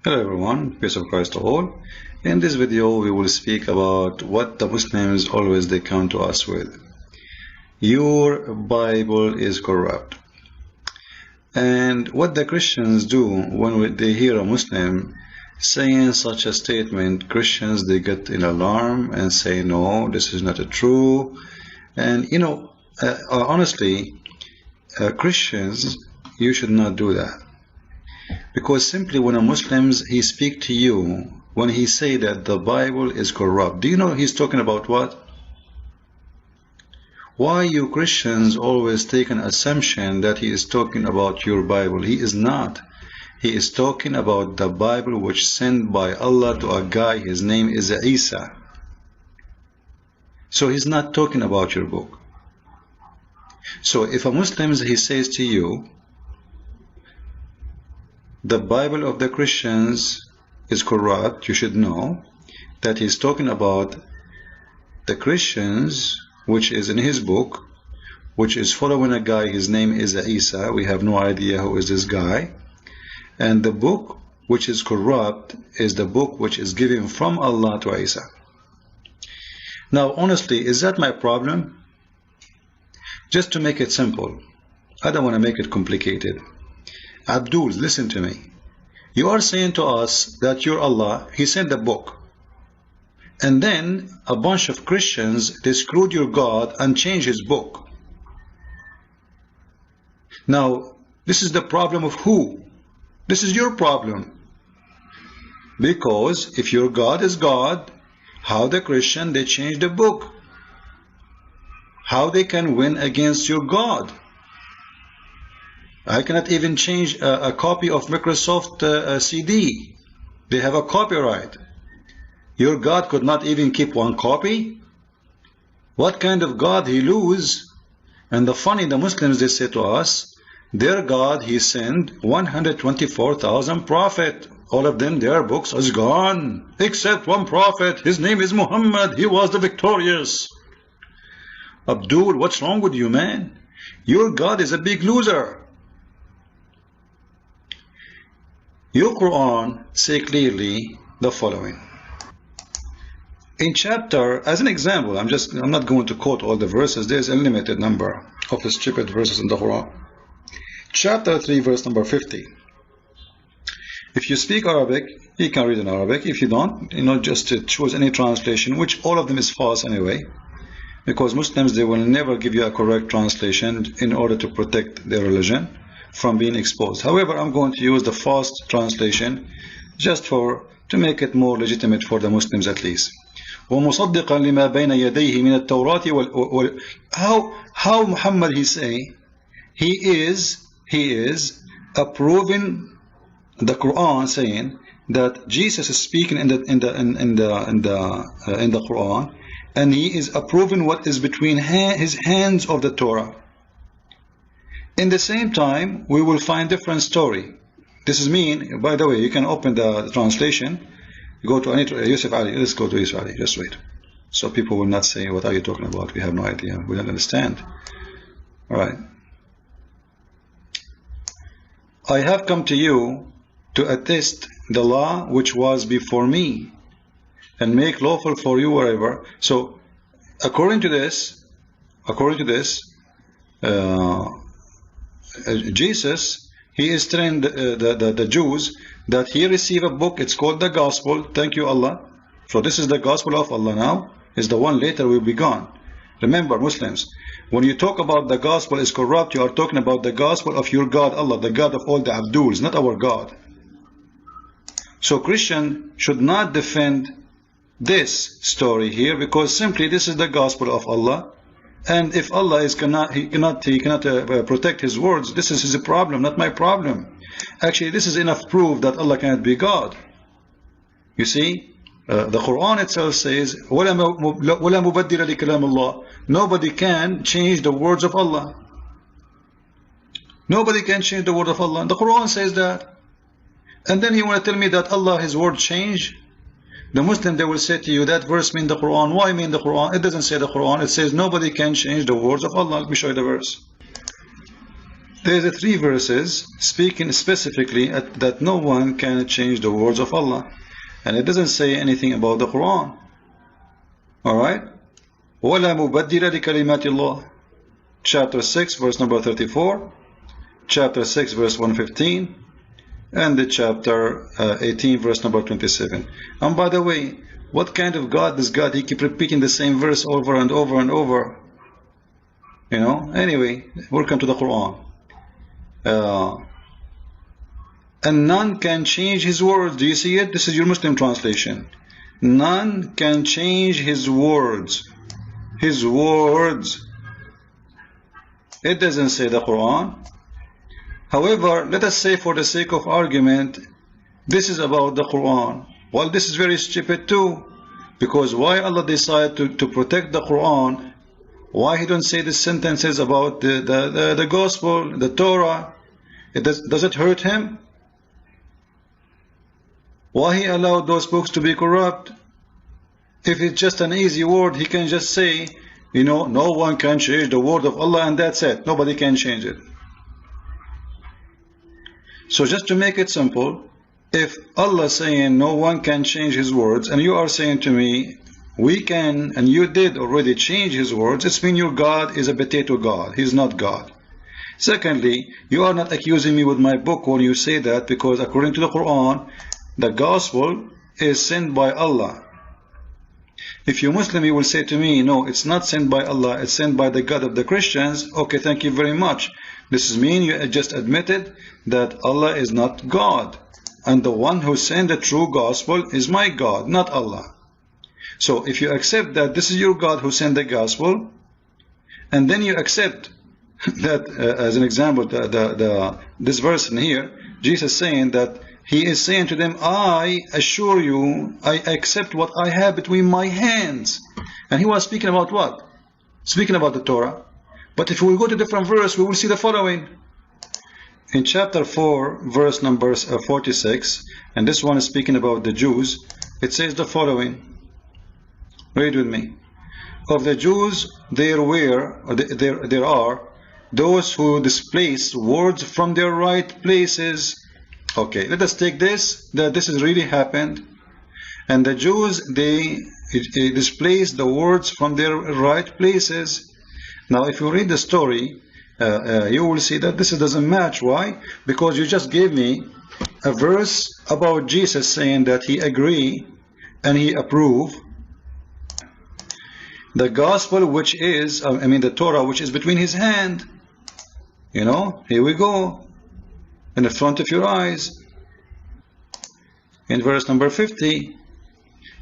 Hello everyone, peace of Christ to all. In this video we will speak about what the Muslims always they come to us with. Your Bible is corrupt. And what the Christians do when they hear a Muslim saying such a statement, Christians they get in alarm and say no, this is not true. And honestly, Christians, you should not do that. Because simply when a Muslim he speak to you, when he say that the Bible is corrupt, do you know he's talking about what? Why you Christians always take an assumption that he is talking about your Bible? He is not. He is talking about the Bible which sent by Allah to a guy, his name is Isa. So he's not talking about your book. So if a Muslim he says to you, the Bible of the Christians is corrupt, you should know that he's talking about the Christians, which is in his book, which is following a guy, his name is Isa. We have no idea who is this guy. And the book which is corrupt is the book which is given from Allah to Isa. Now, honestly, is that my problem? Just to make it simple, I don't want to make it complicated. Abdul, listen to me. You are saying to us that your Allah, he sent the book. And then a bunch of Christians, they screwed your God and changed his book. Now, this is the problem of who? This is your problem. Because if your God is God, how the Christian, they change the book? How they can win against your God? I cannot even change a copy of Microsoft CD. They have a copyright. Your God could not even keep one copy? What kind of God he lose? And the Muslims, they say to us, their God, he sent 124,000 prophets. All of them, their books is gone. Except one prophet. His name is Muhammad. He was the victorious. Abdul, what's wrong with you, man? Your God is a big loser. Your Quran say clearly the following. In chapter, as an example, I'm not going to quote all the verses. There's a limited number of stupid verses in the Quran. Chapter 3, verse number 50. If you speak Arabic, you can read in Arabic. If you don't, just choose any translation, which all of them is false anyway. Because Muslims, they will never give you a correct translation in order to protect their religion from being exposed. However, I'm going to use the false translation just to make it more legitimate for the Muslims at least. وَمُصَدِّقًا لِمَا بَيْنَ يَدَيْهِ مِنَ التَّوْرَاةِ How Muhammad he say? He is approving the Quran, saying that Jesus is speaking in the Quran, and he is approving what is between his hands of the Torah. In the same time, we will find different story. This is mean, by the way, you can open the translation. Go to any Yusuf Ali. Let's go to Yusuf Ali. Just wait. So people will not say, what are you talking about? We have no idea. We don't understand. All right. I have come to you to attest the law which was before me and make lawful for you wherever. So according to this, Jesus, he is telling the Jews that he received a book. It's called the Gospel. Thank you, Allah. So this is the Gospel of Allah now. Is the one later will be gone. Remember, Muslims, when you talk about the Gospel is corrupt, you are talking about the Gospel of your God, Allah, the God of all the Abduls, not our God. So Christian should not defend this story here, because simply this is the Gospel of Allah. And if Allah cannot protect his words, this is his problem, not my problem. Actually, this is enough proof that Allah cannot be God. You see, the Quran itself says, وَلَا مُبَدِّلَ لِكَلَامِ اللَّهِ. Nobody can change the words of Allah. Nobody can change the word of Allah. The Quran says that. And then you want to tell me that Allah, his word change? The Muslim, they will say to you, that verse mean the Quran. Why mean the Quran? It doesn't say the Quran. It says nobody can change the words of Allah. Let me show you the verse. There's 3 verses speaking specifically that no one can change the words of Allah, and it doesn't say anything about the Quran. Alright? وَلَا مُبَدِّلَ لِكَلِمَاتِ اللَّهِ, chapter 6 verse number 34, chapter 6 verse 115, and the chapter 18 verse number 27. And by the way, what kind of God is God? He keep repeating the same verse over and over and over. You know? Anyway, welcome to the Quran. And none can change his words. Do you see it? This is your Muslim translation. None can change his words. His words. It doesn't say the Quran. However, let us say for the sake of argument, this is about the Quran. Well, this is very stupid too. Because why Allah decided to protect the Quran? Why He don't say the sentences about the Gospel, the Torah? Does it hurt Him? Why He allowed those books to be corrupt? If it's just an easy word, He can just say, you know, no one can change the word of Allah, and that's it. Nobody can change it. So just to make it simple, if Allah is saying no one can change His words, and you are saying to me, we can, and you did already change His words, it's mean your God is a potato God. He's not God. Secondly, you are not accusing me with my book when you say that, because according to the Quran, the Gospel is sent by Allah. If you're Muslim, you will say to me, no, it's not sent by Allah, it's sent by the God of the Christians. Okay, thank you very much. This is mean you just admitted that Allah is not God, and the one who sent the true Gospel is my God, not Allah. So if you accept that this is your God who sent the Gospel, and then you accept that, as an example, this verse in here, Jesus saying that He is saying to them, I assure you, I accept what I have between my hands. And He was speaking about what? Speaking about the Torah. But if we go to different verse, we will see the following. In chapter 4, verse number 46, and this one is speaking about the Jews, it says the following. Read with me. Of the Jews, there are those who displace words from their right places. Okay, let us take this, that this has really happened. And the Jews, they displace the words from their right places. Now, if you read the story, you will see that this doesn't match. Why? Because you just gave me a verse about Jesus saying that He agree and He approve the Gospel, which is, the Torah, which is between His hand. You know, here we go. In the front of your eyes. In verse number 50,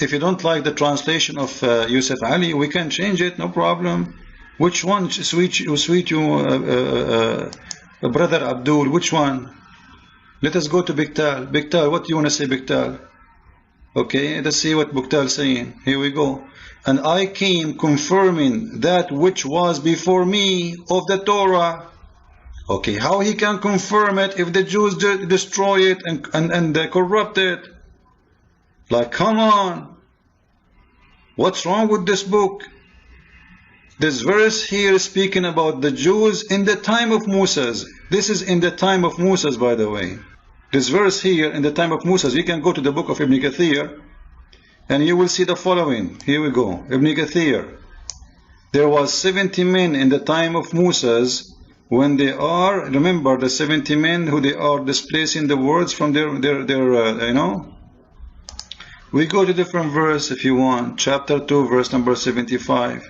if you don't like the translation of Yusuf Ali, we can change it, no problem. Which one sweet you, brother Abdul? Which one? Let us go to Biktal. Biktal, what do you want to say, Biktal? Okay, let's see what Biktal is saying. Here we go. And I came confirming that which was before me of the Torah. Okay, how he can confirm it if the Jews destroy it and they corrupt it? Like, come on. What's wrong with this book? This verse here is speaking about the Jews in the time of Moses. This is in the time of Moses, by the way. This verse here, in the time of Moses, you can go to the book of Ibn Kathir, and you will see the following. Here we go. Ibn Kathir. There was 70 men in the time of Moses, when they are, remember the 70 men who they are displacing the words from their you know. We go to different verse if you want. Chapter 2, verse number 75.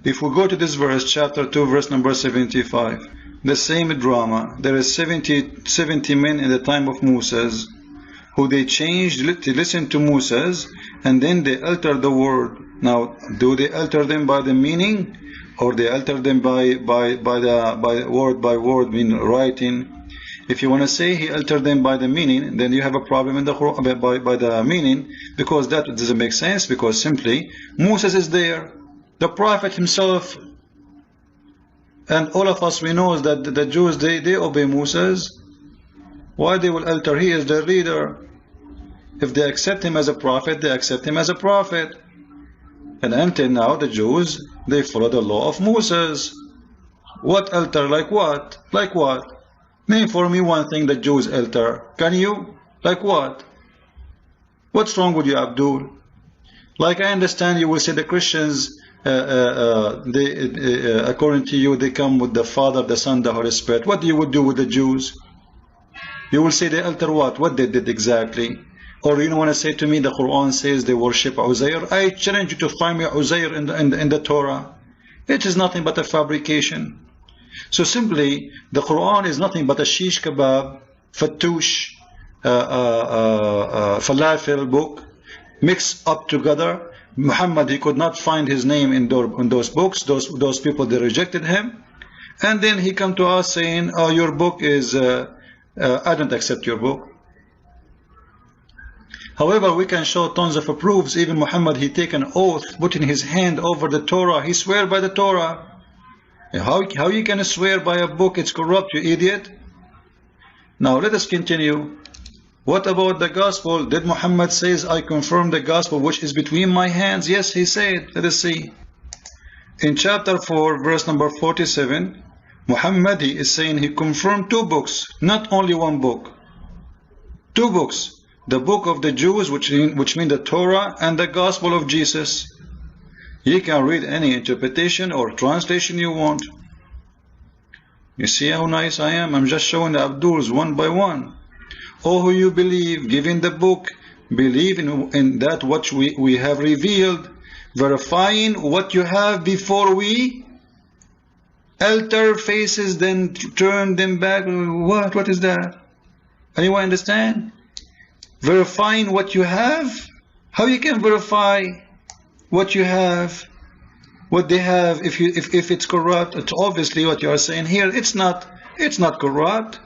If we go to this verse, chapter 2, verse number 75, the same drama. There is 70 men in the time of Moses, who they changed to listen to Moses, and then they alter the word. Now, do they alter them by the meaning, or they alter them by word, mean writing? If you want to say he altered them by the meaning, then you have a problem in the Quran by the meaning, because that doesn't make sense. Because simply Moses is there, the prophet himself, and all of us, we know that the Jews they obey Moses. Why they will alter? He is their leader. If they accept him as a prophet, they accept him as a prophet. And until now, the Jews, they follow the law of Moses. What alter? Like what? Like what? Name for me one thing the Jews alter. Can you? Like what? What's wrong with you, Abdul? Like I understand you will say the Christians, according to you, they come with the Father, the Son, the Holy Spirit. What you would do with the Jews? You will say they alter what? What they did exactly? Or you don't want to say to me the Quran says they worship Uzair? I challenge you to find me Uzair in the Torah. It is nothing but a fabrication. So simply, the Quran is nothing but a shish kebab, fattoush, falafel book, mixed up together. Muhammad, he could not find his name in those books. Those people, they rejected him. And then he come to us saying, oh, your book is, I don't accept your book. However, we can show tons of proofs. Even Muhammad, he take an oath, putting his hand over the Torah. He swear by the Torah. How you can swear by a book? It's corrupt, you idiot. Now let us continue. What about the gospel? Did Muhammad says, I confirm the gospel which is between my hands? Yes, he said. Let us see. In chapter 4, verse number 47, Muhammad, he is saying he confirmed 2 books, not only 1 book. 2 books. The book of the Jews, which mean the Torah, and the gospel of Jesus. You can read any interpretation or translation you want. You see how nice I am? I'm just showing the Abduls one by one. Oh, who you believe, given the book, believe in that what we have revealed, verifying what you have before we alter faces, then turn them back. What is that? Anyone understand? Verifying what you have? How you can verify what you have, what they have, if it's corrupt? It's obviously what you are saying here. It's not corrupt,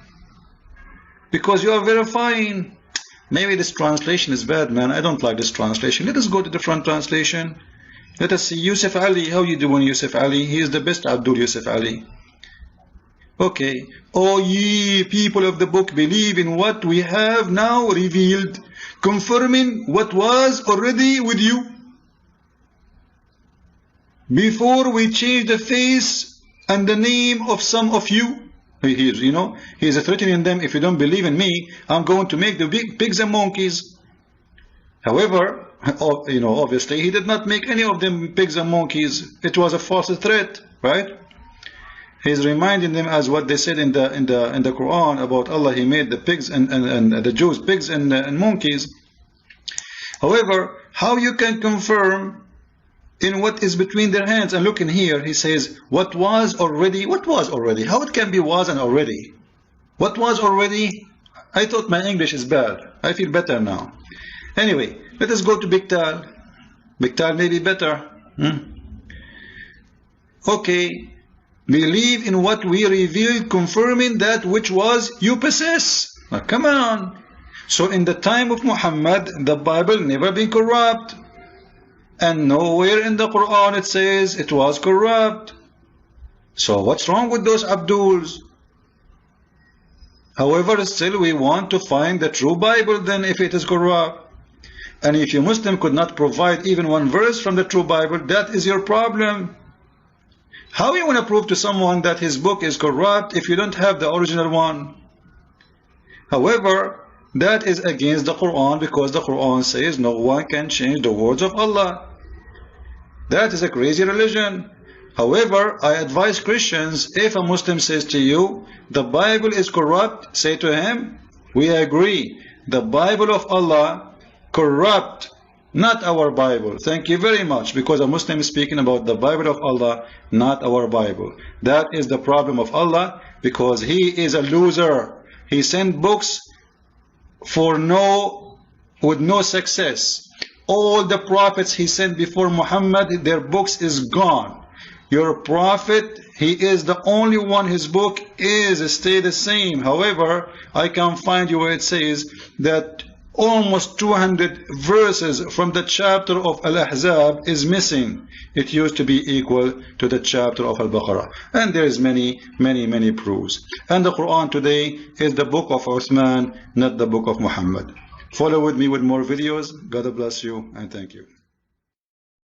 because you are verifying. Maybe this translation is bad, man. I don't like this translation. Let us go to different translation. Let us see. Yusuf Ali, how you doing, Yusuf Ali? He is the best Abdul Yusuf Ali. Okay. O ye people of the book, believe in what we have now revealed, confirming what was already with you, before we change the face and the name of some of you. He's threatening them. If you don't believe in me, I'm going to make the big pigs and monkeys. However, obviously he did not make any of them pigs and monkeys. It was a false threat, right? He's reminding them as what they said in the Quran about Allah. He made the pigs and the Jews pigs and monkeys. However, how you can confirm in what is between their hands? And look in here, he says, what was already? How it can be was and already? What was already? I thought my English is bad. I feel better now. Anyway, let us go to Biktal. Biktal may be better. Okay. Believe in what we revealed, confirming that which was you possess. Now, come on. So in the time of Muhammad, the Bible never been corrupt. And nowhere in the Quran it says it was corrupt. So what's wrong with those Abduls? However, still we want to find the true Bible then if it is corrupt. And if you Muslim could not provide even 1 verse from the true Bible, that is your problem. How you want to prove to someone that his book is corrupt if you don't have the original one? However, that is against the Quran, because the Quran says no one can change the words of Allah. That is a crazy religion. However, I advise Christians, if a Muslim says to you, the Bible is corrupt, say to him, we agree, the Bible of Allah, corrupt, not our Bible. Thank you very much, because a Muslim is speaking about the Bible of Allah, not our Bible. That is the problem of Allah, because he is a loser. He sent books with no success. All the prophets he sent before Muhammad, their books is gone. Your prophet, he is the only one, his book stay the same. However, I can find you where it says that almost 200 verses from the chapter of Al-Ahzab is missing. It used to be equal to the chapter of Al-Baqarah. And there is many proofs. And the Quran today is the book of Uthman, not the book of Muhammad. Follow with me with more videos. God bless you and thank you.